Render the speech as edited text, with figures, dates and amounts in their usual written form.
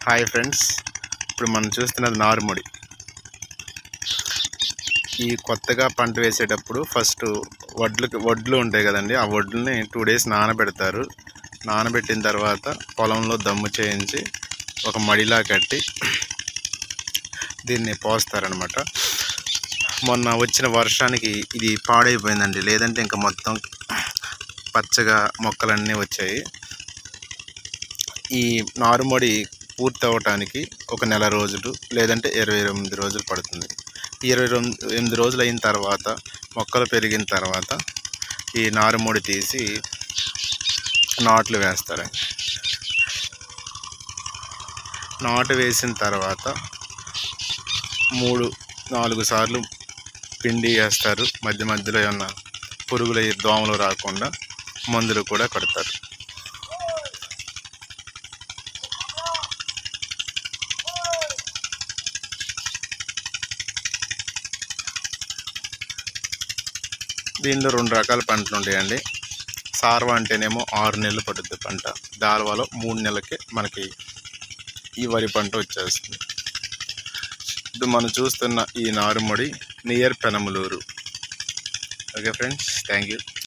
Hi friends, ఇప్పుడు మనం చూస్తున్నది నారుమడి. ఈ కొత్తగా పంట వేసేటప్పుడు ఫస్ట్ వడ్లు ఉంటాయి కదండి, ఆ వడ్లని 2 డేస్ నానబెడతారు. నానబెట్టిన తర్వాత పొలంలో దమ్ము చేయించి ఒక మడిలా కట్టి దీన్ని పోస్తారనమాట. మొన్న వచ్చిన వర్షానికి ఇది పాడైపోయిందండి, లేదంటే ఇంకా మొత్తం పచ్చగా మొక్కలన్నీ వచ్చాయి. ఈ నారుమడి పూర్తి అవ్వటానికి ఒక నెల రోజులు లేదంటే 28 రోజులు పడుతుంది. 28 రోజులు అయిన తర్వాత మొక్కలు పెరిగిన తర్వాత ఈ నారుమడి తీసి నాట్లు వేస్తారు. నాటు వేసిన తర్వాత 3-4 సార్లు పిండి వేస్తారు. మధ్య మధ్యలో ఏమన్నా పురుగులు దోమలు రాకుండా మందులు కూడా కొడతారు. దీనిలో 2 రకాల పంటలు ఉంటాయండి. సార్వా అంటేనేమో 6 నెలలు పడుతుంది పంట. దాల్వాలో 3 నెలలకే మనకి ఈ వరి పంట వచ్చేస్తుంది. ఇప్పుడు మనం చూస్తున్న ఈ నారుమడి near Penamaluru. Okay friends, thank you.